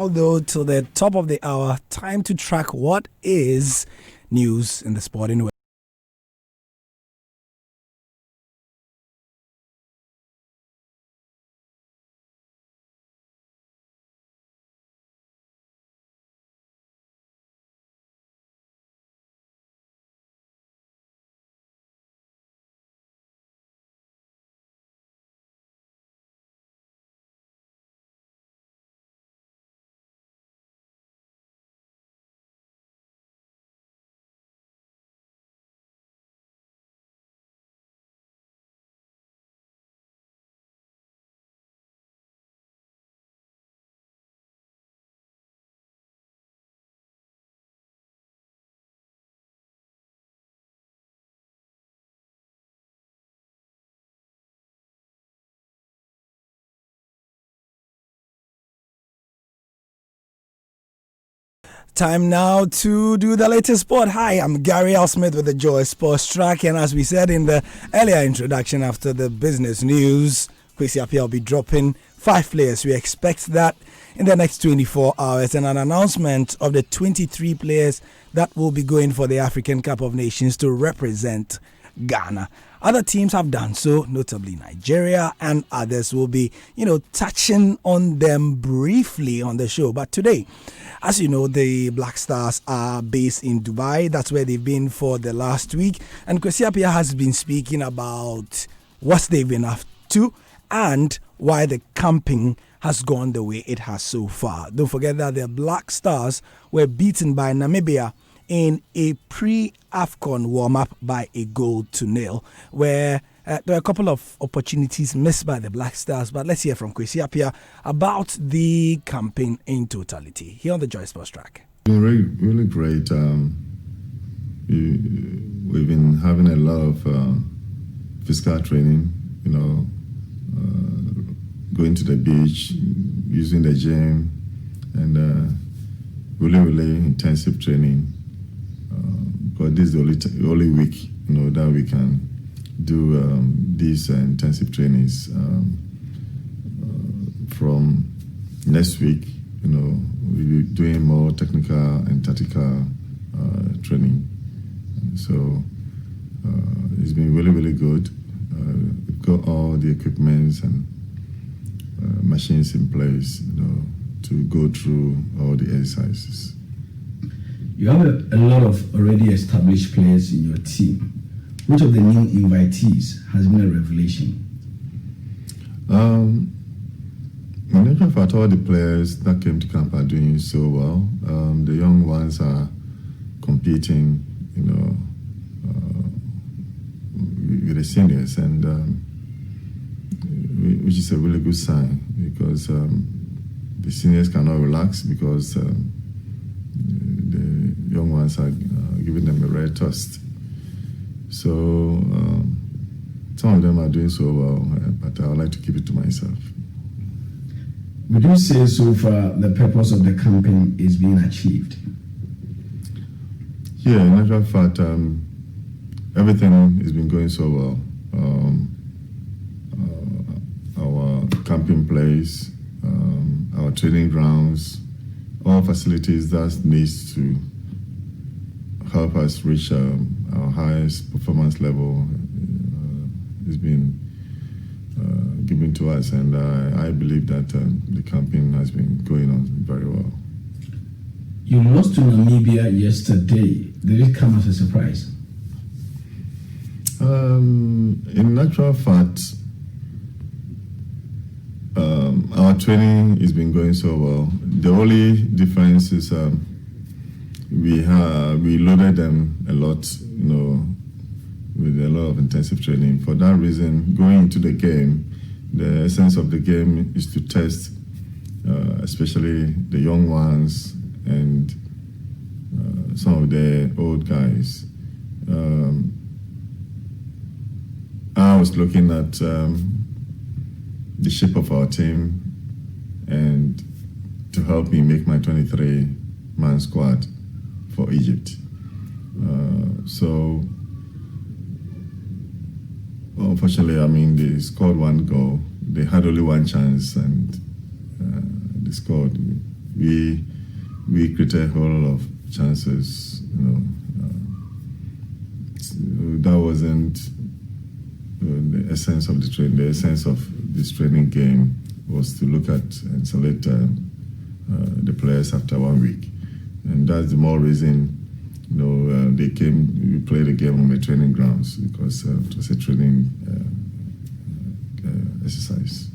Although to the top of the hour, time to track what is news in the sporting world. Time now to do the latest sport. Hi, I'm Gary L. Smith with the Joy Sports Track. And as we said in the earlier introduction after the business news, Kwesi Appiah will be dropping 5 players. We expect that in the next 24 hours. And an announcement of the 23 players that will be going for the African Cup of Nations to represent Ghana. Other teams have done so, notably Nigeria, and others will be, touching on them briefly on the show. But today, as you know, the Black Stars are based in Dubai. That's where they've been for the last week. And Kwesi Appiah has been speaking about what they've been up to and why the camping has gone the way it has so far. Don't forget that the Black Stars were beaten by Namibia in a pre-AFCON warm-up by 1-0, where there were a couple of opportunities missed by the Black Stars. But let's hear from Kwesi Appiah about the campaign in totality. Here on the Joy Sports Track. Really, really great. We've been having a lot of physical training, going to the beach, using the gym, and really intensive training. But this is the only week, that we can do these intensive trainings. From next week, we'll be doing more technical and tactical training. So it's been really good. We've got all the equipments and machines in place, to go through all the exercises. You have a lot of already established players in your team. Which of the new invitees has been a revelation? In actual fact, all the players that came to camp are doing so well. The young ones are competing, with the seniors, and which is a really good sign, because the seniors cannot relax because the young ones are giving them a red toast. So some of them are doing so well, but I would like to keep it to myself. Would you say so far the purpose of the campaign is being achieved? Yeah, in actual fact, everything has been going so well. Our camping place, our training grounds, all facilities that needs to help us reach our highest performance level has been given to us, and I believe that the campaign has been going on very well. You lost to Namibia yesterday. Did it come as a surprise? In actual fact, our training has been going so well. The only difference is we loaded them a lot, with a lot of intensive training. For that reason, going into the game, the essence of the game is to test, especially the young ones and some of the old guys. I was looking at the shape of our team and to help me make my 23-man squad for Egypt. So unfortunately, they scored 1 goal. They had only 1 chance, and they scored. we created a whole lot of chances. That wasn't the essence of the training. The essence of this training game was to look at and select the players after 1 week, and that's the more reason. They came. We played the game on the training grounds because it was a training exercise.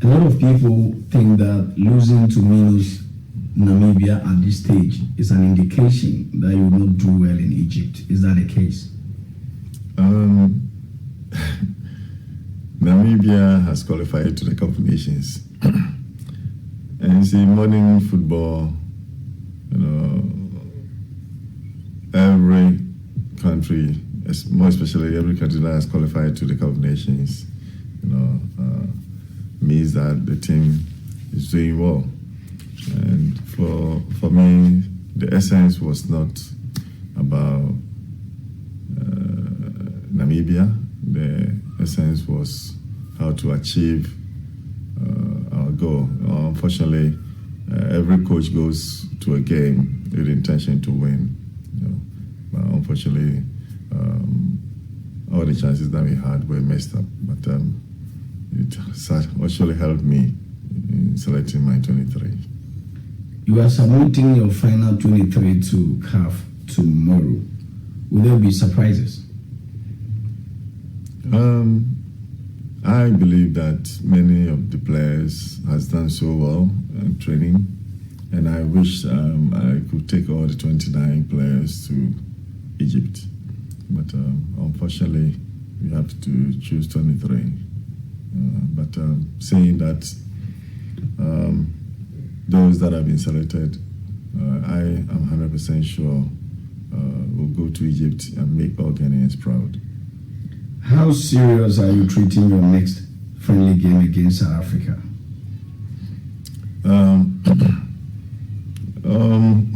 A lot of people think that losing to Minos Namibia at this stage is an indication that you will not do well in Egypt. Is that the case? Namibia has qualified to the Cup of Nations, and you see, modern football, every country, more especially every country that has qualified to the Cup of Nations, means that the team is doing well. And for me, the essence was not about Namibia. The essence was how to achieve our goal. Unfortunately, every coach goes to a game with the intention to win. But unfortunately, all the chances that we had were messed up. But it actually helped me in selecting my 23. You are submitting your final 23 to CAF tomorrow. Will there be surprises? I believe that many of the players has done so well in training, and I wish I could take all the 29 players to Egypt, but unfortunately we have to choose 23. But saying that, those that have been selected, I am 100% sure will go to Egypt and make all Ghanaians proud. How serious are you treating your next friendly game against South Africa?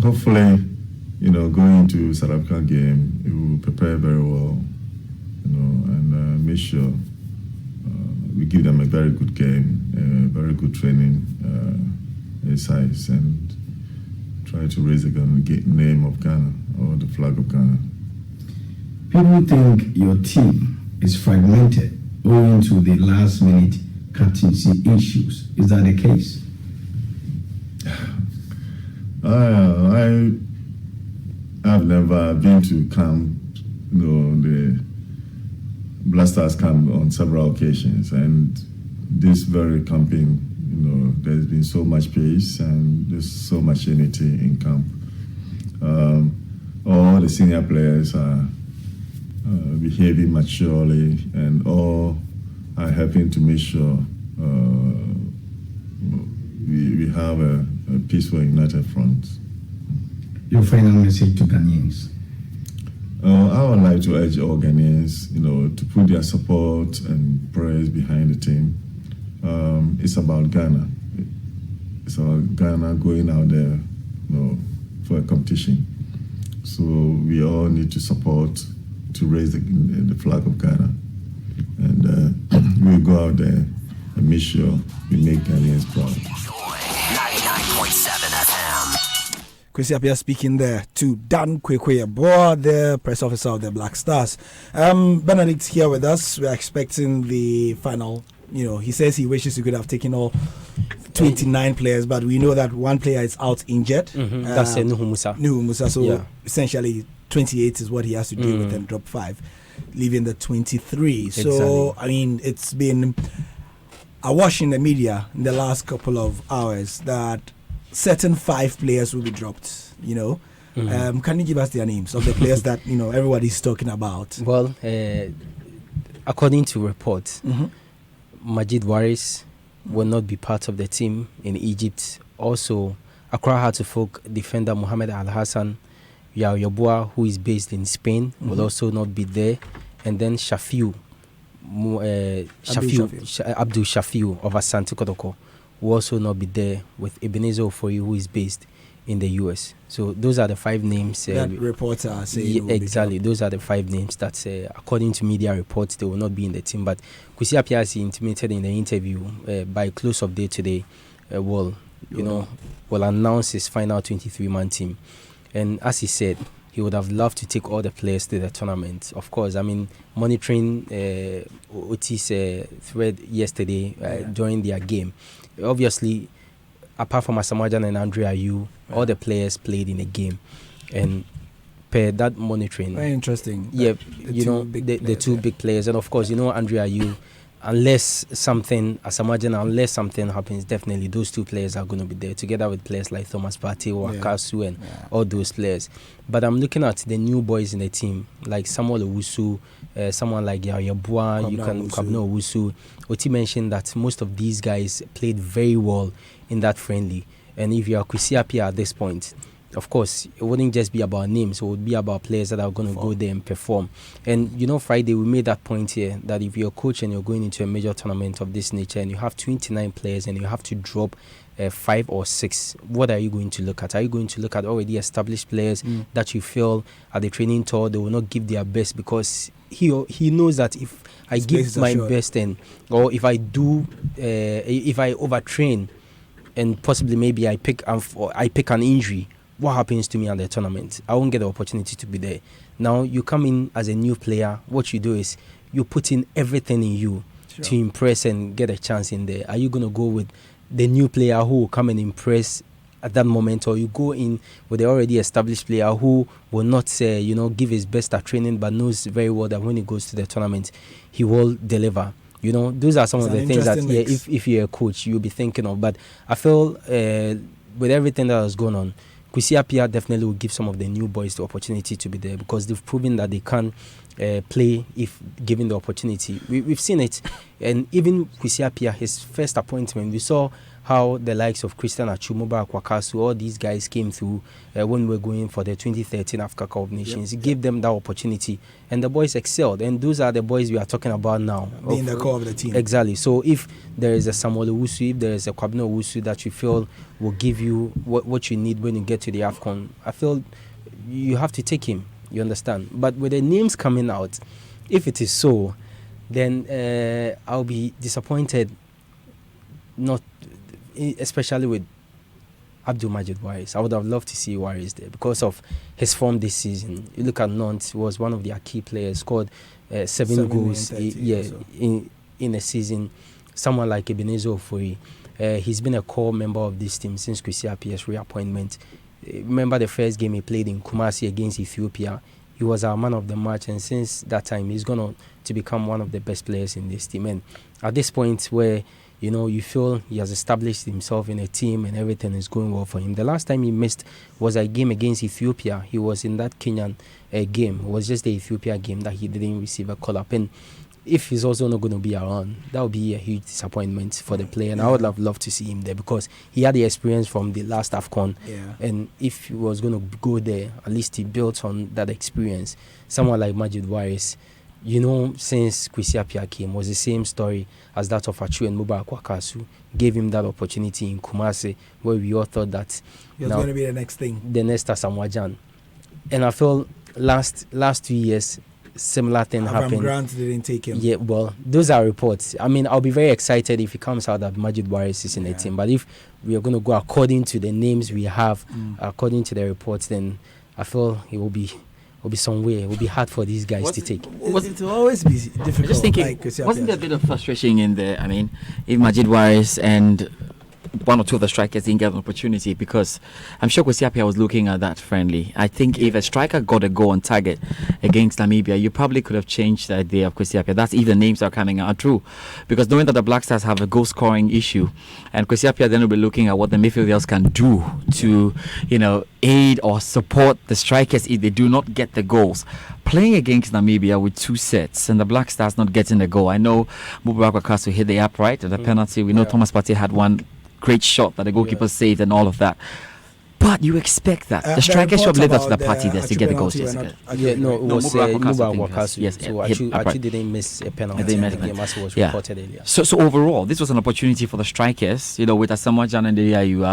Hopefully, going into South Africa game, we will prepare very well, and make sure we give them a very good game, very good training exercise, and try to raise the name of Ghana or the flag of Ghana. People think your team is fragmented owing to the last-minute captaincy issues. Is that the case? I've never been to camp, the Blasters camp on several occasions, and this very camping, there's been so much peace and there's so much unity in camp. All the senior players are behaving maturely, and all are helping to make sure we have a peaceful, united front. Your final message to Ghanaians? I would like to urge all Ghanaians, to put their support and prayers behind the team. It's about Ghana. It's about Ghana going out there, for a competition. So we all need to support to raise the flag of Ghana, and we'll go out there and make sure we make Ghanaians proud. 99.7 FM. Kwesi Appiah speaking there to Dan Kwekweyeboah, the press officer of the Black Stars. Benedict here with us. We're expecting the final. He says he wishes he could have taken all 29 players, but we know that one player is out injured. That's Nuhu Musa. So essentially 28 is what he has to deal with and drop 5, leaving the 23. Exactly. So, it's been awash in the media in the last couple of hours that certain 5 players will be dropped, Can you give us their names of the players that, everybody's talking about? Well, according to reports, Majid Waris will not be part of the team in Egypt. Also, Accra Hearts of Oak defender Mohamed Al Hassan Yeboah, who is based in Spain, will also not be there. And then Abdul Shafiu of Asante Kotoko will also not be there, with Ebenezer Ofori, who is based in the US. So those are the 5 names that reports are saying. Exactly, those are the 5 names that, according to media reports, they will not be in the team. But Kwesi Appiah has intimated in the interview by close of day today, will announce his final 23-man team. And as he said, he would have loved to take all the players to the tournament. Of course, I mean, monitoring Otis thread yesterday during their game. Obviously, apart from Asamoah Gyan and Andre Ayew, all the players played in the game. And per that monitoring... Very interesting. Yeah, the two big players. And of course, Andre Ayew, unless something happens, definitely those two players are going to be there together with players like Thomas Partey, Wakasu, and all those players. But I'm looking at the new boys in the team, like Samuel Owusu, someone like Yaya Boa, Kwabena Owusu. Oti mentioned that most of these guys played very well in that friendly. And if you are Kwesi Appiah at this point, of course, it wouldn't just be about names. It would be about players that are going to go there and perform. And, Friday, we made that point here that if you're a coach and you're going into a major tournament of this nature and you have 29 players and you have to drop 5 or 6, what are you going to look at? Are you going to look at already established players that you feel at the training tour they will not give their best because he knows that if I give my best or if I do, if I overtrain and possibly maybe I pick an injury, what happens to me at the tournament? I won't get the opportunity to be there. Now, you come in as a new player. What you do is you put in everything in you to impress and get a chance in there. Are you going to go with the new player who will come and impress at that moment, or you go in with the already established player who will not say, give his best at training, but knows very well that when he goes to the tournament, he will deliver. Those are some of the things that, if you're a coach, you'll be thinking of. But I feel with everything that has gone on, Kwesi Appiah definitely will give some of the new boys the opportunity to be there because they've proven that they can play if given the opportunity. We've seen it. And even Kwesi Appiah, his first appointment, we saw how the likes of Christian Atsu, Mubarak Wakasu, all these guys came through when we were going for the 2013 Africa Cup of Nations. He gave them that opportunity, and the boys excelled. And those are the boys we are talking about now. Being the core of the team. Exactly. So if there is a Samuel Owusu, if there is a Kwabena Owusu that you feel will give you what you need when you get to the AFCON, I feel you have to take him. You understand? But with the names coming out, if it is so, then I'll be disappointed, not especially with Abdul Majid Waris. I would have loved to see Waris there because of his form this season. You look at Nantes, he was one of their key players, scored 7 goals in a season. Someone like Ebenezer Ofori, he's been a core member of this team since Kwesi Appiah's reappointment. Remember the first game he played in Kumasi against Ethiopia? He was our man of the match, and since that time, he's gone on to become one of the best players in this team. And at this point where you feel he has established himself in a team and everything is going well for him. The last time he missed was a game against Ethiopia. He was in that Kenyan game. It was just the Ethiopia game that he didn't receive a call-up. And if he's also not going to be around, that would be a huge disappointment for the player. And I would have loved to see him there because he had the experience from the last AFCON. Yeah. And if he was going to go there, at least he built on that experience. Someone like Majid Waris, since Kwesi Appiah came, was the same story as that of Atsu and Mubarak Wakasu. Gave him that opportunity in Kumasi, where we all thought that he was going to be the next thing. The next Asamoah Gyan. And I feel last 2 years, similar thing happened. Grant didn't take him. Yeah, well, those are reports. I mean, I'll be very excited if it comes out that Majid Waris is in the team. But if we are going to go according to the names we have, according to the reports, then I feel it will be somewhere. It will be hard for these guys to take. It will always be difficult. I'm just thinking, wasn't there a bit of frustration in there? I mean, if Majid Waris and one or two of the strikers didn't get an opportunity, because I'm sure Kwesi Appiah was looking at that friendly. I think if a striker got a goal on target against Namibia, you probably could have changed the idea of Kwesi Appiah. That's if the names are coming out true. Because knowing that the Black Stars have a goal scoring issue, and Kwesi Appiah then will be looking at what the midfielders can do to, aid or support the strikers if they do not get the goals. Playing against Namibia with 2 sets and the Black Stars not getting the goal. I know Mubarak Wakasu hit the upright at the penalty. We know Thomas Partey had one great shot that the goalkeeper saved and all of that. But you expect that. The strikers should have lived up to the party there to get the goals, Jessica. It was Mubarak Wakasu. Yes, so Achu didn't miss a penalty in the game as was reported earlier. So overall, this was an opportunity for the strikers, with Asamoah Gyan and Ayew.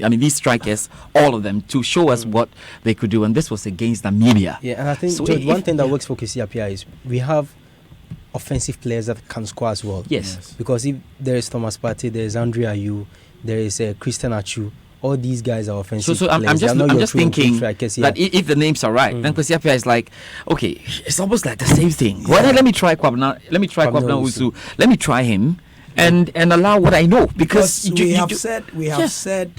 I mean, these strikers, all of them, to show us what they could do. And this was against Namibia. Yeah, and I think one thing that works for Kwesi Appiah is we have offensive players that can score as well. Yes. Because if there is Thomas Partey, there is Andre Ayew, there is Christian Achu. All these guys are offensive So I'm players. They are not I'm your just true thinking strikers, that if the names are right, then Kwesi Appiah is like, okay, it's almost like the same thing. Well, then let me try Kwabena. Let me try Kwabena Usu. Let me try him, and allow what I know, because we have said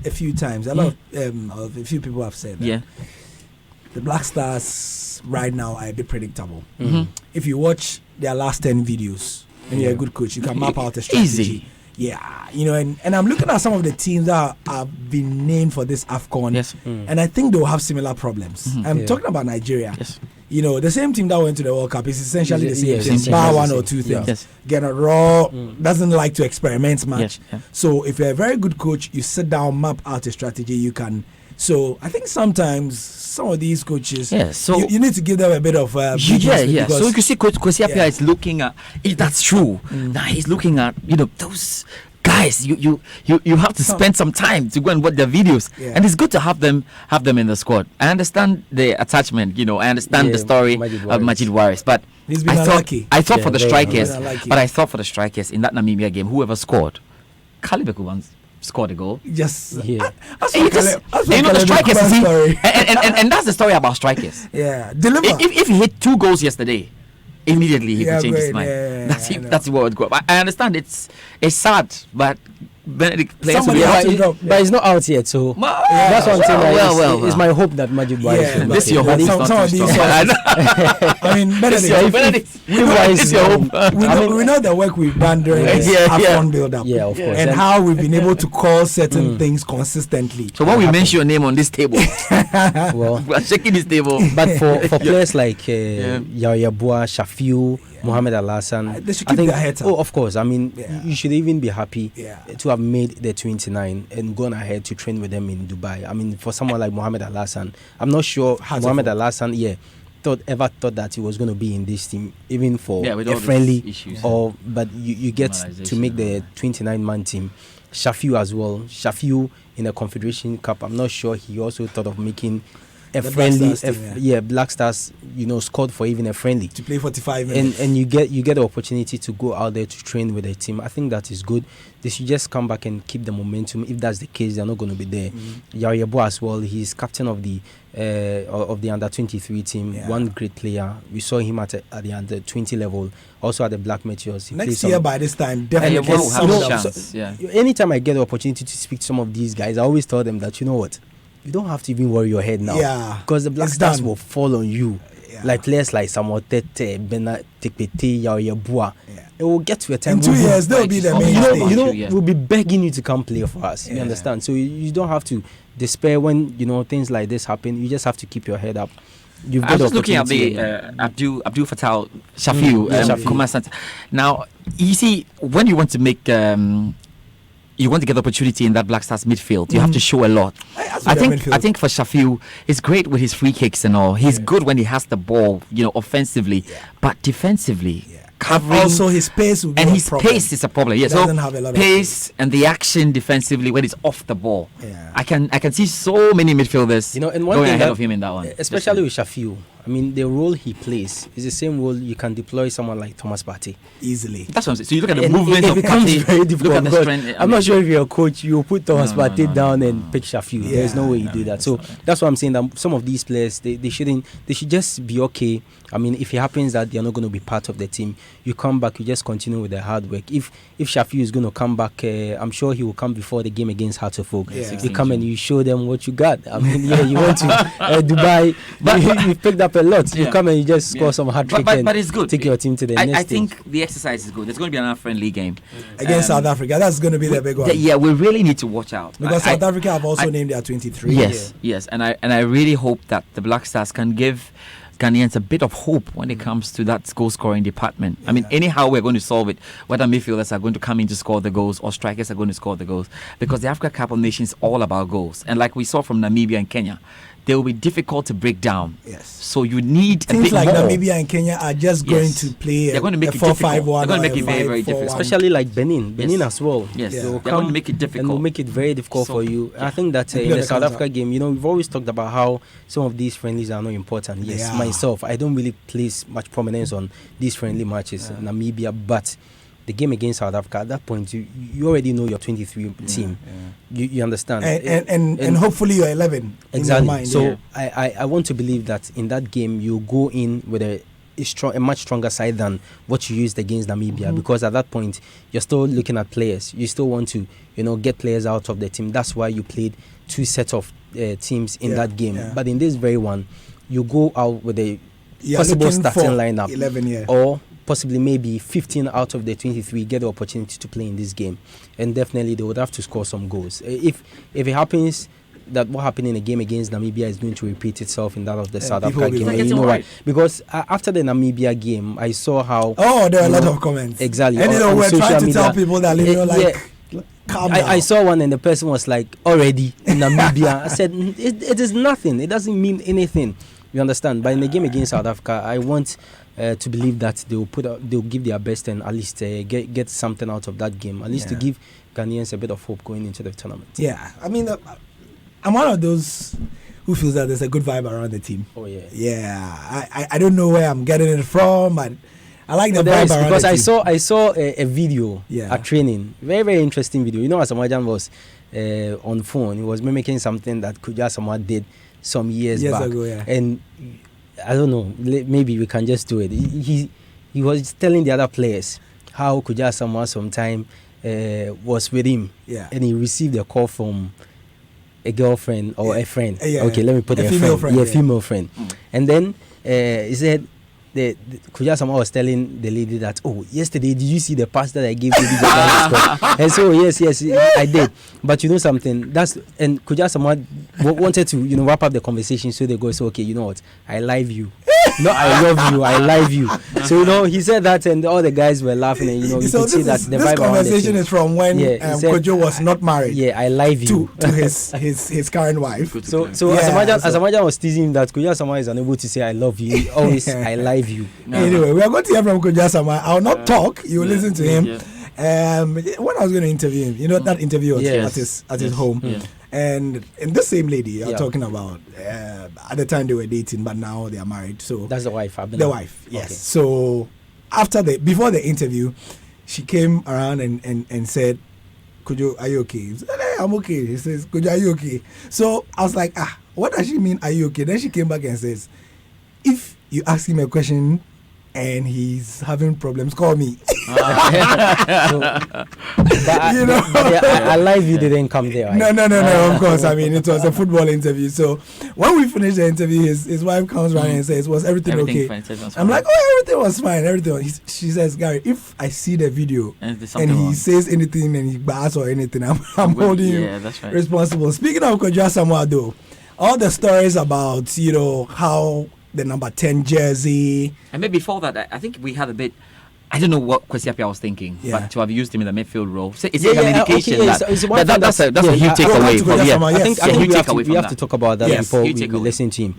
a few times. A lot of a few people have said that. Yeah. The Black Stars right now are a bit predictable. Mm-hmm. If you watch their last 10 videos and you're a good coach, you can map out a strategy. Easy. Yeah, you know, and I'm looking at some of the teams that have been named for this AFCON, Yes. and I think they'll have similar problems. I'm talking about Nigeria. Yes. You know, the same team that went to the World Cup is essentially the same Yeah, thing, same bar thing. one or two things. Yes. Get a raw, doesn't like to experiment much. Yes, yeah. So if you're a very good coach, you sit down, map out a strategy, you can. So I think sometimes some of these coaches, So you need to give them a bit of yeah. because- So you can see Kwesi Appiah Yeah. is looking at. If that's true, now he's looking at those guys. You have to spend some time to go and watch their videos, Yeah. and it's good to have them in the squad. I understand the attachment. I understand the story Majid of Majid Waris, but He's been unlucky. I thought for the very strikers, unlucky. but I thought for the strikers in that Namibia game, whoever scored, Kalibeku once scored a goal. Just Yeah. as You for just- Caleb- as for the Caleb strikers, Nkrumah's you see, story. and that's the story about strikers. Yeah, deliver. If he hit 2 goals yesterday, immediately he Yeah, could change his great, mind. yeah, I know. That's what would go. I understand it's sad, but Benedict players Somebody will be has happy. to drop. But it's not out yet, so Well, that's what I'm saying. Like, well, it's my hope that Majid Waris Yeah, will but This make your it. hope But is if- not some too of these strong. I mean, This your hope, Benedict, Benedict. we know This your hope. we know the work we've done during this Yeah, AFCON yeah. build-up. Yeah, of course. And how we've been able to call certain things consistently. So when we mention your name on this table, well, we are shaking this table. but for players like Yaya Boa, Shafiu, Mohamed Al-Hassan, They should I keep think, their heads up. oh, of course. I mean, Yeah. you should even be happy Yeah. to have made the 29 and gone ahead to train with them in Dubai. I mean, for someone like Mohamed Al-Hassan, I'm not sure Has Mohamed a- Al-Hassan, ever thought that he was going to be in this team, even for with a all these friendly. issues. But you get to make the 29-man team. Shafiu as well. Shafiu in the Confederation Cup. I'm not sure he also thought of making a The friendly. Black Stars team, Black Stars. Scored for even a friendly. To play 45 minutes. And you get the opportunity to go out there to train with the team. I think that is good. They should just come back and keep the momentum. If that's the case, they're not going to be there. Yaya Boa as well. He's captain of the under 23 team. Yeah. One great player. We saw him at the under 20 level. Also at the Black Meteors. He plays Next some- year, by this time, And definitely Yeboah will have some a of them. chance. Yeah. Anytime I get the opportunity to speak to some of these guys, I always tell them that, you know what, you don't have to even worry your head now. Yeah. Because the Black It's Stars done. will fall on you. Yeah. Like players like Samuel Tete, Bena Tekpete, Yaya Boa. Yeah. It will get to a time In 2 where- years, they'll be the You main know- stage. you know- we'll be begging you to come play for us. You Yeah. understand? So you don't have to despair when things like this happen. You just have to keep your head up. You've I was got just looking at opportunity the and- Abdul Fattah Shafiu, Yeah, Shafiu. Kumasi. Now, you see, when you want to make, you want to get the opportunity in that Black Stars midfield, you have to show a lot. As I with the think midfield. for Shafiu, it's great with his free kicks and all. He's good when he has the ball, offensively, but defensively, covering. Also, his pace will be and a his problem. pace is a problem. Yeah, Doesn't so have a lot of pace and the action defensively when he's off the ball. Yeah. I can see so many midfielders and one going thing ahead that- of him in that one. especially with Shafiu. I mean, the role he plays is the same role you can deploy someone like Thomas Partey. Easily. That's what I'm saying. So you look at the And movement it of becomes Partey, very look difficult. at the because strength. I'm not sure if you're a coach, you put Thomas No, no, Partey no, down no, and no. pick Shafiu. Yeah. There's no way you No, do that. that's So not right. that's what I'm saying. That some of these players, they should just be okay. I mean, if it happens that they're not going to be part of the team, you come back, you just continue with the hard work. If Shafiu is going to come back, I'm sure he will come before the game against Hartlepool. Yeah. You come and you show them what you got. I mean, you went to Dubai, but you picked up a lot. You Yeah. come and you just score Yeah. some hat trick But and it's good. take your team to the next I stage. think the exercise is good. There's going to be another friendly game Against South Africa. That's going to be the big one. Yeah, we really need to watch out Because I- South Africa have also I- named their 23. Yes, and I really hope that the Black Stars can give Ghanaians a bit of hope when it comes to that goal scoring department. I mean, anyhow we're going to solve it, whether midfielders are going to come in to score the goals or strikers are going to score the goals, because the Africa Cup of Nations is all about goals. And like we saw from Namibia and Kenya, they will be difficult to break down. Yes. So you need a Teams bit like more. Namibia and Kenya are just going Yes. to play They're going to make a it difficult. 4-5-1. They're going to or make it a very, very 5-4-1. difficult. Especially like Benin Yes. as well. Yes, Yeah. They will they're going to come make it difficult. and will make it very difficult So, for you. yeah. I think that in Include the the South counter. Africa game, we've always talked about how some of these friendlies are not important. Yes, They are. myself, I don't really place much prominence on these friendly matches, Namibia, but the game against South Africa, at that point, you already know your 23 team. You understand? And hopefully you're 11 exactly. in your mind. So I want to believe that in that game, you go in with a much stronger side than what you used against Namibia, because at that point you're still looking at players. You still want to get players out of the team. That's why you played 2 sets of teams in that game. But in this very one, you go out with a possible starting lineup 11, or possibly maybe 15 out of the 23 get the opportunity to play in this game, and definitely they would have to score some goals. If it happens that what happened in a game against Namibia is going to repeat itself in that of the South Africa game. You know why? Because after the Namibia game, I saw how... Oh, there are a lot of comments. Exactly. And we're trying to tell people that, calm down. I saw one and the person was like, already in Namibia. I said, it is nothing. It doesn't mean anything. You understand? But in the game against South Africa, I want to believe that they'll give their best and at least get something out of that game. At least to give Ghanaians a bit of hope going into the tournament. Yeah. I mean... I'm one of those who feels that there's a good vibe around the team. Oh, yeah. Yeah. I don't know where I'm getting it from, but I like the vibe around because the team. I saw a video at training. Very, very interesting video. You know, Asamoah Gyan was on phone. He was mimicking something that Kudus Asamoah did some years back. Ago, yeah. And I don't know, maybe we can just do it. He was telling the other players how Kudus Asamoah sometime was with him. Yeah. And he received a call from a girlfriend or a friend. Okay, let me put a female friend. friend. Female friend. And then he said, Kudus Asamoah was telling the lady that, yesterday did you see the pass that I gave to the And so yes, I did. But you know something, and Kudus Asamoah wanted to wrap up the conversation, so they go, so okay, you know what, I love you. No, I love you, I love you. So he said that, and all the guys were laughing, and you so could see that the vibe this conversation is from when Kojo was not married. Yeah, I love you to his current wife. So Asamoah Gyan was teasing him that Kudus Asamoah is unable to say I love you. He always I love you. Anyway, we are going to hear from Kudus Asamoah. I'll not talk. You will listen to him. When I was going to interview him, that interview was at his home. And this same lady you're talking about, at the time they were dating, but now they are married. So that's the wife. The wife, yes. Okay. So before the interview, she came around and said, "Kojo, are you okay?" He said, "Hey, I'm okay." He says, "Kojo, are you okay?" So I was like, what does she mean? Are you okay? Then she came back and says, "If you ask him a question and he's having problems, call me." I live you didn't come there. Right? No, of course. I mean, it was a football interview. So when we finished the interview, his wife comes around and says, "Was everything okay?" Fine. I'm like, everything was fine. She says, "Gary, if I see the video and he says anything and he bars or anything, I'm holding you responsible." Speaking of Kudus Asamoah, though, all the stories about how the number 10 jersey. And maybe before that, I think we had a bit. I don't know what Kwesi Appiah was thinking, but to have used him in the midfield role, it's an indication that's a huge takeaway from here. I think we have to talk about that before we listen to him.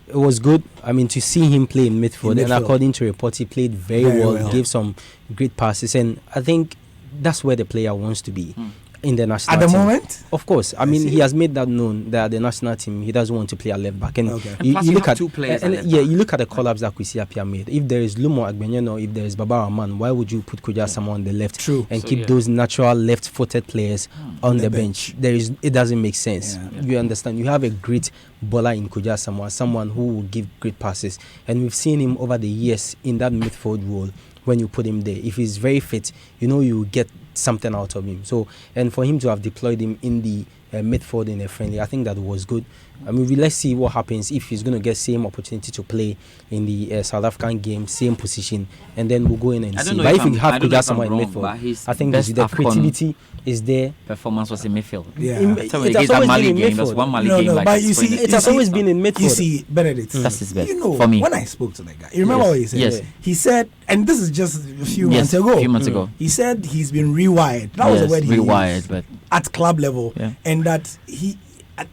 It was good. I mean, to see him play in midfield, and according to reports, he played very well, gave some great passes, and I think that's where the player wants to be. In the national team. At the moment? Of course. I mean, he has made that known that the national team, he doesn't want to play at left back. And you look at 2 players. You look at the collabs that Kwesi Appiah made. If there is Lumo Agbenyen or if there is Baba Rahman, why would you put Kudus Asamoah on the left and keep those natural left-footed players on the bench? It doesn't make sense. You understand? You have a great bowler in Kudus Asamoah, someone who will give great passes. And we've seen him over the years in that midfield role when you put him there. If he's very fit, you get something out of him. So, and for him to have deployed him in the midfield in a friendly, I think that was good. I mean, let's see what happens if he's going to get same opportunity to play in the South African game, same position, and then we'll go in and see. But if we have Kudus Asamoah in midfield, I think the creativity is there. Performance was in midfield. It's always been in midfield. But you see, it has always been in midfield. You see, Benedict, that's his best for me. When I spoke to the guy, you remember what he said? Yes. He said, and this is just a few months ago. He said he's been rewired. That was the word he used. But at club level, and that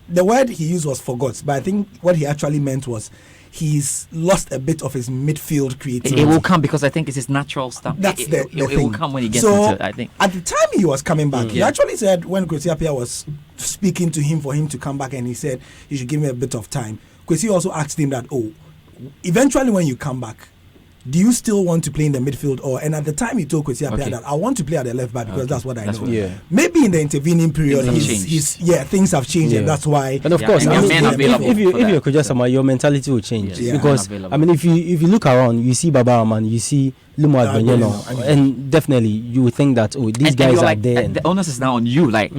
the word he used was forgot, but I think what he actually meant was he's lost a bit of his midfield creativity. It will come because I think it's his natural stuff. That's the thing. It will come when he gets into it, I think. At the time he was coming back, he actually said when Kwesi Appiah was speaking to him for him to come back, and he said, "You should give me a bit of time." Kwesi also asked him that, eventually when you come back, do you still want to play in the midfield? And at the time he told Kwesi Appiah that I want to play at the left back because that's what I know. Yeah. Maybe in the intervening period, things have changed, and that's why. And of course, if you're Kojo Sama, your mentality will change because if you look around, you see Baba Aman, you see Lumo Adbenyeno, and definitely you would think that these guys are there. The onus is now on you, like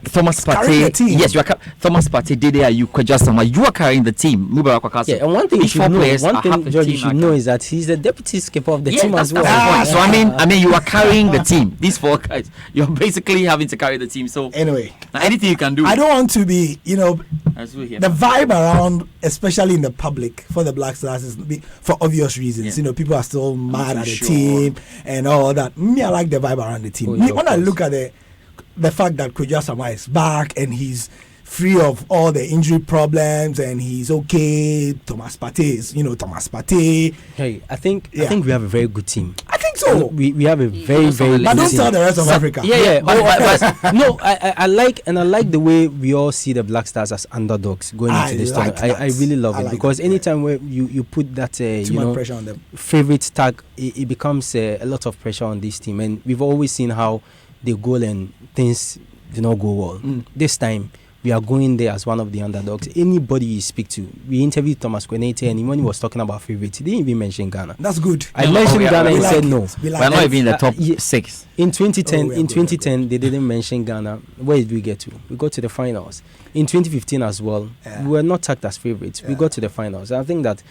Thomas Partey. Yes, you are Thomas Partey, Dede Ayew, Kojo Sama. You are carrying the team. Mubarak Wakaso. Yeah, and one thing you should know is that he's the deputy skipper of the team as well. So I mean, you are carrying the team. These 4 guys, you're basically having to carry the team. So anyway, anything you can do. I don't want to be, the vibe around, especially in the public, for the Black Stars is for obvious reasons. People are still mad at the team and all that. Me, I like the vibe around the team. When I look at the fact that Kojo Sama is back and he's free of all the injury problems and he's okay. Thomas Partey is, Thomas Partey. Hey, I think we have a very good team. I think so. We have a very, very good team. But don't tell the rest of Africa. No, I like the way we all see the Black Stars as underdogs going into this tournament. I really love it because anytime where you put that too much pressure on them. Favorite tag, it becomes a lot of pressure on this team, and we've always seen how they go and things do not go well. This time we are going there as one of the underdogs. Anybody you speak to, we interviewed Thomas Kwenete, and when he was talking about favorites, he didn't even mention Ghana. That's good. I mentioned Ghana, and he said no. We're not even in the top 6. In 2010, they didn't mention Ghana. Where did we get to? We got to the finals. In 2015 as well, we were not tagged as favorites. We got to the finals. I think that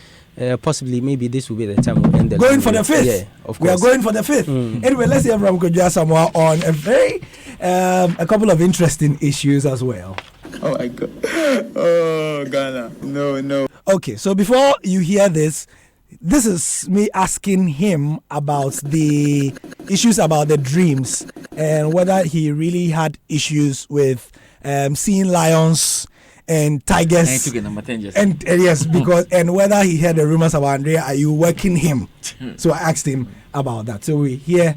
possibly maybe this will be the time we'll end the going for the 5th. Yeah, of course. We are going for the 5th. Anyway, let's hear from Kojo Sama on a couple of interesting issues as well. Oh my God. Oh, Ghana. No. Okay, so before you hear this is me asking him about the issues about the dreams and whether he really had issues with seeing lions and tigers. And yes, because and whether he heard the rumors about Andrea, are you working him? So I asked him about that. So we hear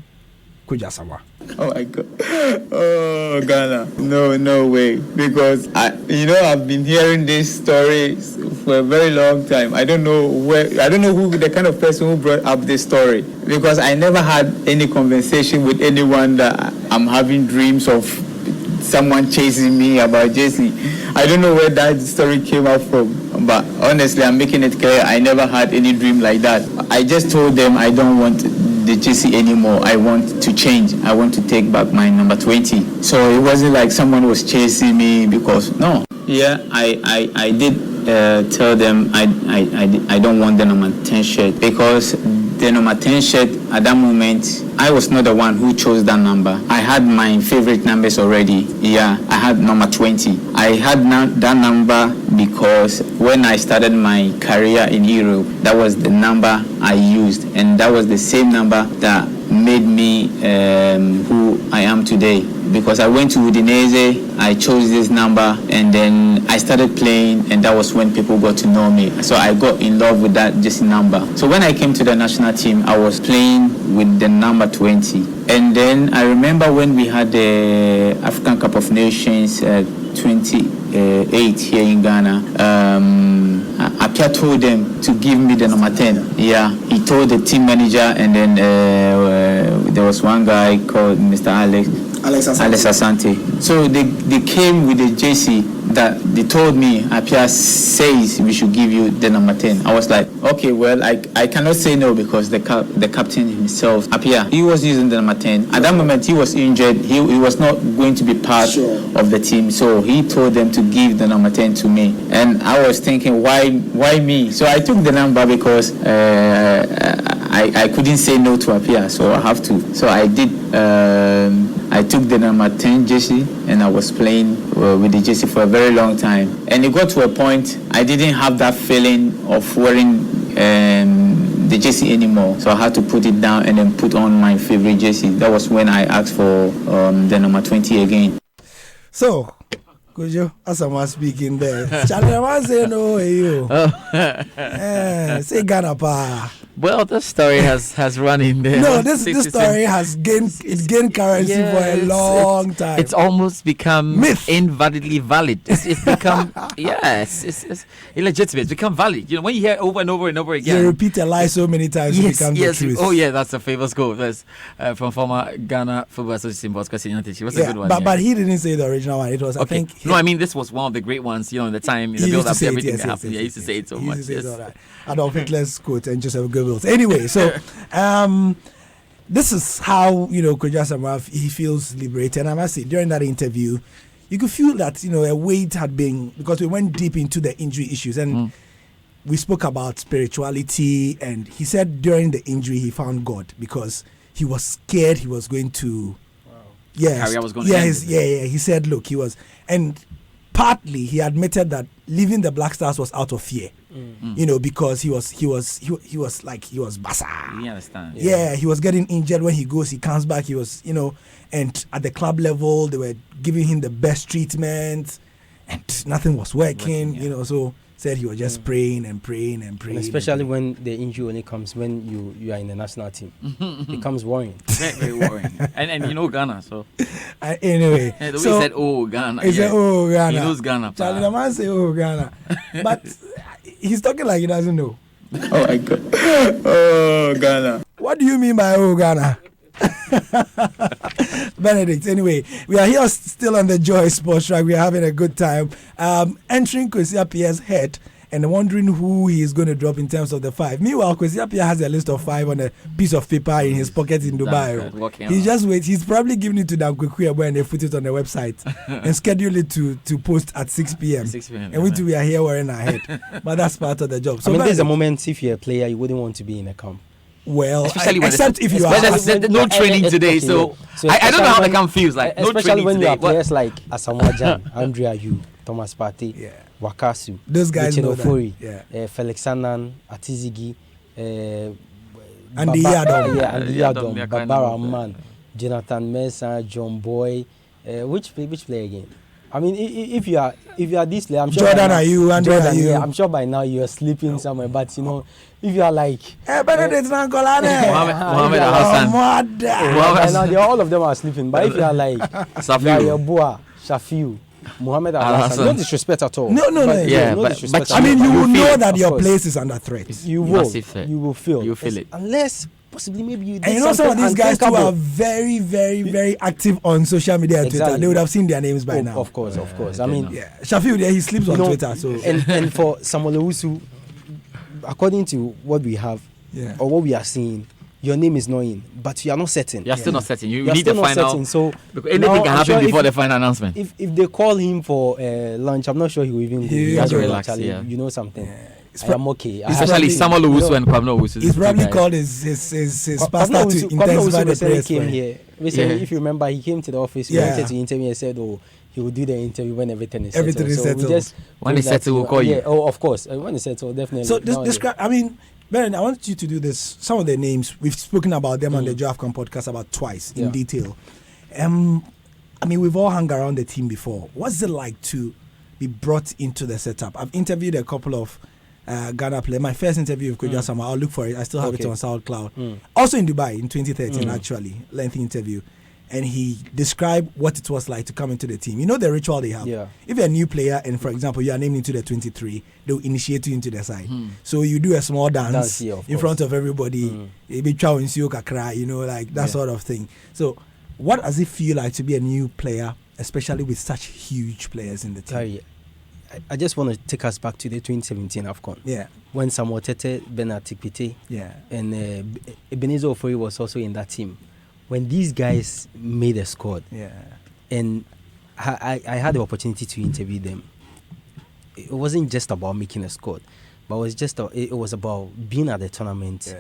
Kojo Sama. Oh my God. Oh, Ghana. No way. Because I've been hearing these stories for a very long time. I don't know who the kind of person who brought up this story, because I never had any conversation with anyone that I'm having dreams of someone chasing me about Jesse. I don't know where that story came out from, but honestly, I'm making it clear I never had any dream like that. I just told them I don't want the jersey anymore. I want to change. I want to take back my number 20. So it wasn't like someone was chasing me because no. Yeah, I did tell them I don't want the number 10 shirt because the number 10 shirt at that moment I was not the one who chose that number. I had my favorite numbers already. Yeah, I had number 20. I had that number because when I started my career in Europe, that was the number I used, and that was the same number that made me who I am today. Because I went to Udinese, I chose this number, and then I started playing, and that was when people got to know me. So I got in love with that jersey number. So when I came to the national team, I was playing with the number 20. And then I remember when we had the African Cup of Nations 28 here in Ghana, Appiah told them to give me the number 10. Yeah, he told the team manager, and then there was one guy called Mr. Alex Asante. So they came with the jersey that they told me Appiah says we should give you the number 10. I was like, okay, well, I cannot say no because the captain himself, Appiah, he was using the number 10. At that moment, he was injured. He was not going to be part of the team. So he told them to give the number 10 to me. And I was thinking, why me? So I took the number because I couldn't say no to Appiah, so I have to. So I did. I took the number 10 jersey and I was playing with the jersey for a very long time. And it got to a point I didn't have that feeling of wearing the jersey anymore. So I had to put it down and then put on my favorite jersey. That was when I asked for the number 20 again. So, Kojo, as I was speaking there, Charlie, I want to say no, hey, you. Say Ghana, pa. Well, this story has run in there. No, this story has gained currency for a long time. It's almost become Myth. invalidly valid. It's become it's illegitimate. It's become valid. You know, when you hear over and over and over again, You repeat a lie so many times, it becomes the truth. Oh yeah, that's a famous quote. That's from former Ghana Football Association boss Kwesi Nyantakyi. What's a good one? But he didn't say the original one. It was, I Okay. think. No, I mean this was one of the great ones. You know, in the time, in the He build used to up to say it, everything yes, that yes, happened. yes, Yeah, he used to yes, say it so he used much. to say it Yes. all right. Adolf Hitler's quote and Joseph Goebbels. Anyway, so this is how Kojo Asamoah, he feels liberated. And I must say, during that interview, you could feel that a weight had been, because we went deep into the injury issues and we spoke about spirituality. And he said during the injury he found God because he was scared he was going to. Yes, Career was going to end. He said, look, he was, and partly he admitted that leaving the Black Stars was out of fear, because he was basa. You understand? Yeah, he was getting injured when he goes, he comes back, he was, and at the club level, they were giving him the best treatment and nothing was working, so said he was just praying and praying and praying. And especially when the injury only comes when you are in the national team. It becomes worrying. Very, very worrying. and Ghana, so. Anyway. The way he so said, oh, Ghana. He said, oh, Ghana. He knows Ghana. Charlie, the man say, oh, Ghana. But he's talking like he doesn't know. Oh my God. Oh, Ghana. What do you mean by oh, Ghana? Benedict, anyway, we are here still on the Joy Sports Track. We are having a good time. Entering Kwesi Appiah's head and wondering who he is going to drop in terms of the 5. Meanwhile, Kwesi Appiah has a list of 5 on a piece of paper in his pocket in Dubai. He just waits. He's probably giving it to Dan Kwekuya and they put it on the website and schedule it to post at 6 p.m. 6 p.m. And we too, we are here wearing our head. But that's part of the job. So there's a moment if you're a player, you wouldn't want to be in a camp. Well, especially except if you are. There's no training today, so I don't know how the camp feels like. No Especially training when today. you are players like Asamoah Gyan, Andrea Yu, Thomas Partey, Wakasu, those guys know Ofori, that. Felix Annan, Atizigi, Andy Yadom, Barbara Amman, Jonathan Mensah, John Boy. Which player again? I mean, if you are this player, I'm sure. Jordan, are you? Andrea, are you? Yeah, I'm sure by now you are sleeping somewhere. But if you are like, Benedict Nankolane, Mohamed Hassan, by now all of them are sleeping. But if you are like Yeboah, Shafiu, Mohamed Hassan, no disrespect at all. No. Disrespect I mean, you will know that your course. place is under threat. You will feel it. Unless possibly maybe you did and some of these guys too are unthinkable. very, very, very active on social media and Twitter. They would have seen their names by now. Of course. I mean, Shafiu, he sleeps on Twitter. So and for Samuel Owusu, according to what we have or what we are seeing, your name is not in, but you are not certain. You are still not certain. You are need the final. Certain, so anything can happen before the final announcement. If they call him for lunch, I'm not sure he will even go. He has to relax. You know something. I am okay. Especially Samuel Owusu and Kwabena Owusu. He's probably called his pastor to intensify the prayers. Came here. Recently, if you remember, he came to the office. We wanted to interview and said, he will do the interview when everything is settled. When it's settled, we'll call you. Yeah, of course. When it's settled, definitely. So describe. I mean, Ben, I want you to do this. Some of the names we've spoken about them on the JoAFCON podcast about twice in detail. I mean, we've all hung around the team before. What's it like to be brought into the setup? I've interviewed a couple of Ghana players. My first interview with Kojo Asamoah, I'll look for it. I still have it on SoundCloud. Also in Dubai in 2013, actually, lengthy interview. And he described what it was like to come into the team. You know the ritual they have. Yeah. If you're a new player and, for example, you are named into the 23, they'll initiate you into the side. So you do a small dance in front of everybody. Like that sort of thing. So what does it feel like to be a new player, especially with such huge players in the team? Sorry, I just want to take us back to the 2017 AFCON. Yeah. When Samuel Tete, Bernard Tikpite, and Ebenezer Ofori was also in that team. When these guys made a squad, and I had the opportunity to interview them, it wasn't just about making a squad, but it was about being at the tournament,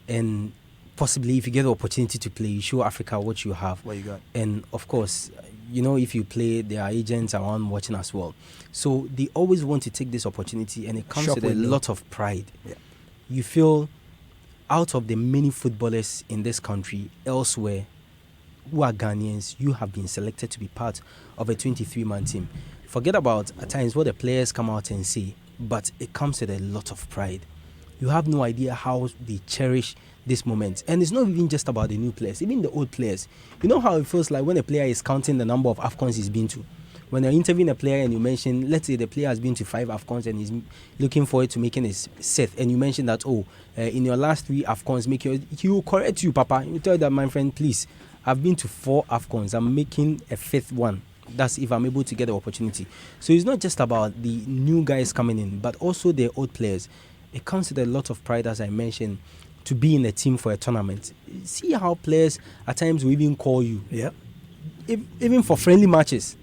and possibly if you get the opportunity to play, you show Africa what you have. What you got. And of course, if you play, there are agents around watching as well. So they always want to take this opportunity, and it comes with a lot of pride. Yeah. You feel out of the many footballers in this country, elsewhere, who are Ghanaians, you have been selected to be part of a 23-man team. Forget about at times what the players come out and say, but it comes with a lot of pride. you have no idea how they cherish this moment. And it's not even just about the new players, even the old players. You know how it feels like when a player is counting the number of AFCONs he's been to. When you're interviewing a player and you mention, let's say the player has been to 5 AFCONs and he's looking forward to making his 6th, and you mention that, in your last 3 AFCONs, he will correct you, Papa. You tell that, my friend, please, I've been to 4 AFCONs. I'm making a 5th one. That's if I'm able to get the opportunity. So it's not just about the new guys coming in, but also the old players. It comes with a lot of pride, as I mentioned, to be in a team for a tournament. See how players at times will even call you. Yeah. Even for friendly matches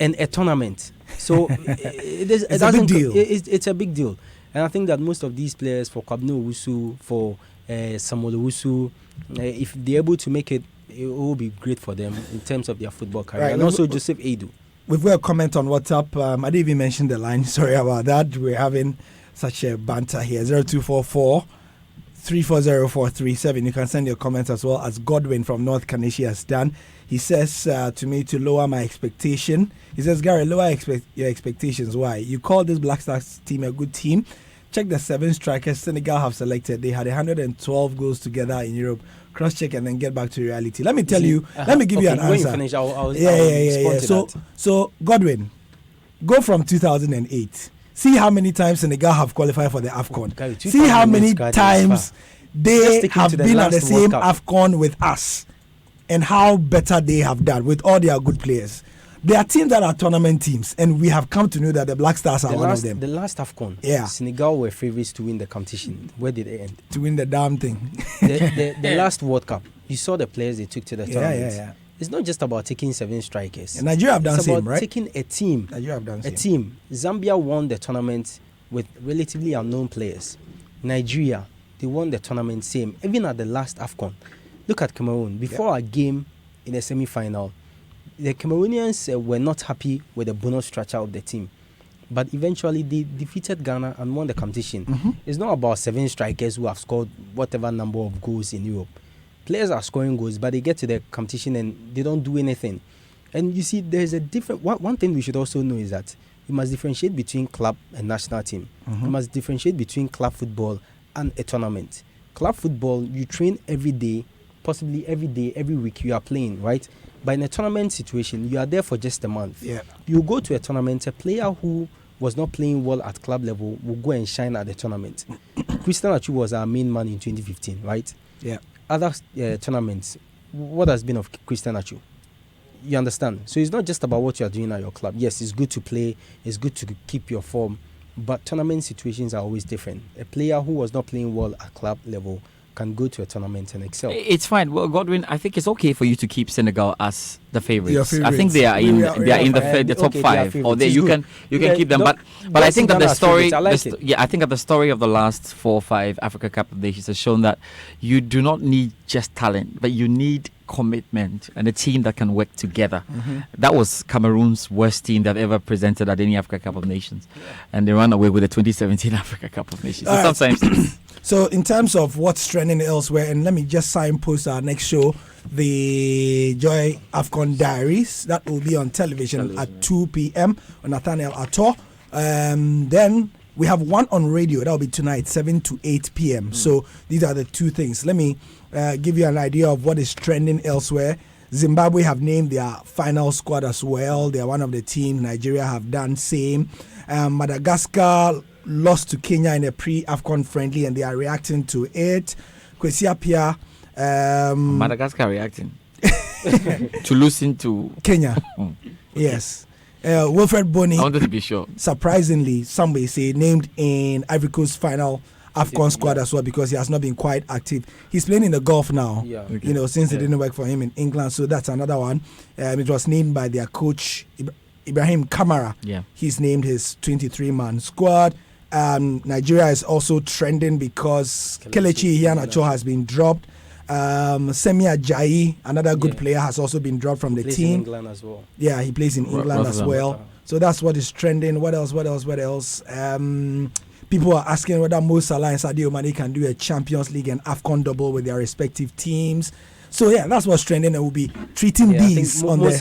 and a tournament. So it's a big deal. It's a big deal. And I think that most of these players, for Kwabena Owusu, for Samuel Owusu, if they're able to make it, it will be great for them in terms of their football career. Right. And also Joseph Edu. We've got a comment on WhatsApp. I didn't even mention the line. Sorry about that. We're having such a banter here. 0244 340437. You can send your comments as well, as Godwin from North Kaneshie has done. He says to me to lower my expectation. He says, Gary, lower your expectations. Why? You call this Black Stars team a good team. Check the 7 strikers Senegal have selected. They had 112 goals together in Europe. Cross-check and then get back to reality. Let me tell you. Let me give you an answer. When you finish, I'll respond to that. So Godwin, go from 2008. See how many times Senegal have qualified for the AFCON. Gary, See how many times they sticking have to the been at the last World same Cup. AFCON with us, and how better they have done with all their good players. There are teams that are tournament teams, and we have come to know that the Black Stars are one of them. The last AFCON, Yeah. Senegal were favourites to win the competition. Where did they end? To win the damn thing. The last World Cup, you saw the players they took to the tournament. Yeah. It's not just about taking 7 strikers. And Nigeria have done It's same, about right? taking a team. Nigeria have done A same. team. Zambia won the tournament with relatively unknown players. Nigeria, they won the tournament same. Even at the last AFCON. Look at Cameroon. Before our game in the semi-final, the Cameroonians were not happy with the bonus structure of the team. But eventually they defeated Ghana and won the competition. It's not about 7 strikers who have scored whatever number of goals in Europe. Players are scoring goals, but they get to the competition and they don't do anything. And you see, there's a different... One thing we should also know is that you must differentiate between club and national team. You must differentiate between club football and a tournament. Club football, you train every day, possibly every day, every week you are playing, right? But in a tournament situation, you are there for just a month. Yeah. You go to a tournament, a player who was not playing well at club level will go and shine at the tournament. Christian Atsu was our main man in 2015, right? Yeah. Other tournaments, what has been of Christian Atsu? You understand? So it's not just about what you are doing at your club. Yes, it's good to play, it's good to keep your form, but tournament situations are always different. A player who was not playing well at club level can go to a tournament and excel. It's fine. Well, Godwin, I think it's okay for you to keep Senegal as the favorites. Your favorites. I think they are in We are the top okay, they are 5, or favorites. they, It's you good. can keep them. But I don't think that see the them as story, favorites. I like it. I think that the story of the last 4 or 5 Africa Cup of Nations has shown that you do not need just talent, but you need commitment and a team that can work together. That was Cameroon's worst team they've ever presented at any Africa Cup of Nations, and they ran away with the 2017 Africa Cup of Nations. So All right. sometimes So in terms of what's trending elsewhere, and let me just signpost our next show, the Joy AFCON Diaries. That will be on television at 2 p.m. on Nathaniel Ato. Then we have one on radio. That will be tonight, 7 to 8 p.m. So these are the 2 things. Let me give you an idea of what is trending elsewhere. Zimbabwe have named their final squad as well. They are one of the teams. Nigeria have done same. Madagascar lost to Kenya in a pre-AFCON friendly, and they are reacting to it. Kwesi Appiah, Madagascar reacting to losing to Kenya. Yes. Wilfred Boni, I wanted to be sure. surprisingly, some may say, named in Ivory Coast's final AFCON squad as well, because he has not been quite active. He's playing in the Gulf now, Yeah. you know, since it didn't work for him in England. So that's another one. It was named by their coach, Ibrahim Kamara. Yeah. He's named his 23-man squad. Nigeria is also trending because Kelechi Iheanacho has been dropped. Semi Ajayi, another good player, has also been dropped from the Plays in team. England as well. Yeah, he plays in England as Rotterdam. well. So that's what is trending. What else? People are asking whether Mo Salah and Sadio Mane can do a Champions League and AFCON double with their respective teams. So yeah, that's what's trending, and we'll be treating Yeah, I think these Mo on the...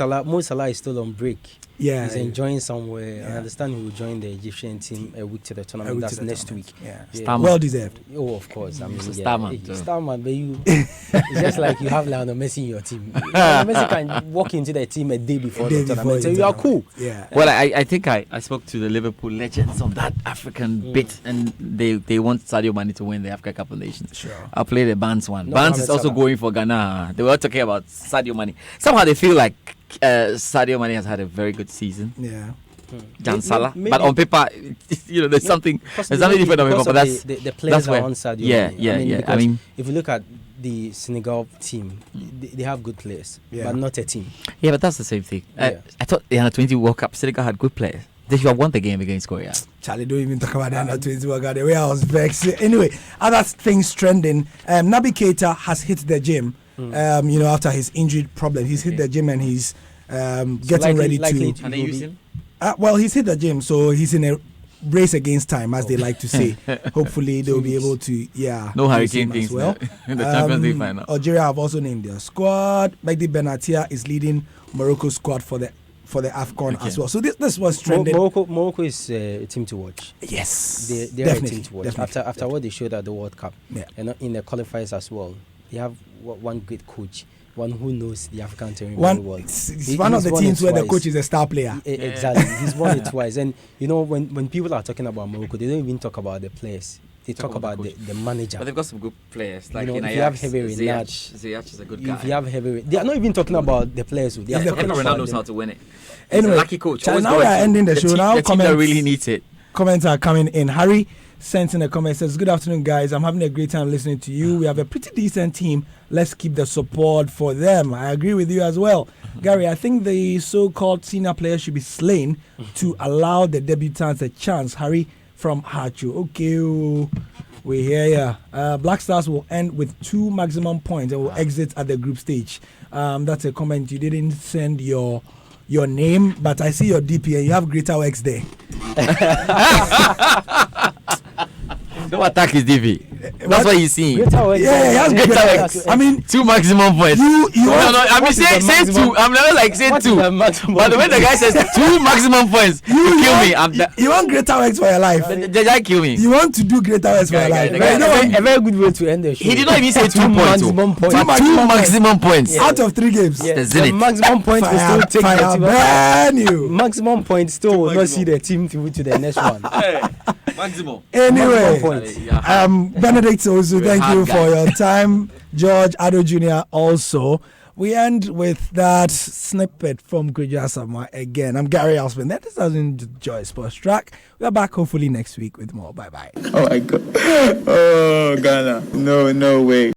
Salah is still on break. Yeah, He's enjoying somewhere. Yeah. I understand he will join the Egyptian team a week to the A tournament. week That's to the next tournament. week. Yeah. Yeah. Starman. Well deserved. Oh, of course. I mean, He's a yeah, starman, he's too. starman, but you, it's just like you have Lionel Messi in your team. Lionel Messi can walk into the team a day before Day the before tournament, so the you are tournament. cool. Yeah. Well, I think I spoke to the Liverpool legends on that African bit, and they want Sadio Mane to win the Africa Cup of Nations. Sure. I'll play the Barnes one. No, Barnes is Mohamed also Salah. going for Ghana. They were talking about Sadio Mane. Somehow they feel like Sadio Mane has had a very good season. Yeah. Jan Salah, Maybe- but on paper, there's something Possibly something different on paper. because But of that's the players where- are on Sadio yeah, Mane. yeah, yeah. I because mean- if you look at the Senegal team, they have good players, Yeah. but not a team. yeah, but that's the same thing. Yeah. I thought the under-20 World Cup, Senegal had good players. They should have won the game against Korea. Charlie, don't even talk about the under 20 workout. The way I was vexed. Anyway, other things trending. Naby Keita has hit the gym. After his injury problem, he's hit the gym and he's getting ready likely to. Can they use him? Well, he's hit the gym, so he's in a race against time, as they like to say. Hopefully, they'll be able to. Yeah. No use Hurricane him things as well. in the Champions League final. Algeria have also named their squad. Mehdi Benatia is leading Morocco's squad for the AFCON Okay. as well. So this was trending. Morocco is a team to watch. Yes, They're a team to watch. definitely. After what they showed at the World Cup, Yeah. and in the qualifiers as well, they have one great coach, one who knows the African terrain very One, well. it's He- one of he's the won it teams where the twice. coach is a star player. Exactly, he's won it twice. And when people are talking about Morocco, they don't even talk about the players. They talk about the manager. But they've got some good players. Like You know, in if you have Ajax, heavy Renard, Ziyech is a good guy. If you have heavyweight, they are not even talking about the players. They are He's the talking Heavy coach. Renard about knows them. how to win it. He's Anyway, a lucky coach. Charlie, Always now got we a are team- ending the show. team, Now the team that comments- really needs it. Comments are coming in. Harry sent in a comment, says, "Good afternoon, guys. I'm having a great time listening to you. We have a pretty decent team. Let's keep the support for them." I agree with you as well. Gary, I think the so-called senior players should be slain to allow the debutants a chance. Harry from Hachu. Okay, we hear ya. Black Stars will end with 2 maximum points and will exit at the group stage. That's a comment. You didn't send your name, but I see your DP and you have Greater Works there. Don't attack his DV. That's what he's seeing. Greater Works. Yeah, he has Greater Greater Works. Works. I mean, 2 maximum points. you No, want- no, I mean, what is say the maximum? 2. I'm never like say What 2. is the maximum? But the way the guy says 2 maximum points, you kill me. I'm you want Greater Works for your life. the guy kill me. You want to do Greater Works for your Guy, life. the But guy- you know what? A very good way to end the show. He did not even say 2 Two points. maximum points. But Two 2 maximum maximum points. Out of 3 games. Yeah, the the Zenit. maximum points will still take the team. burn you. Maximum points still will not see the team through to the next one. Maximum. Anyway, Maximum points. Benedict Ozu, You're a thank hard you guy. for your time. George Ado Jr. also. We end with that snippet from Gridja Sama again. I'm Gary Elsman. That is Joy Sports Track. We're back hopefully next week with more. Bye bye. Oh my God. Oh, Ghana. No way.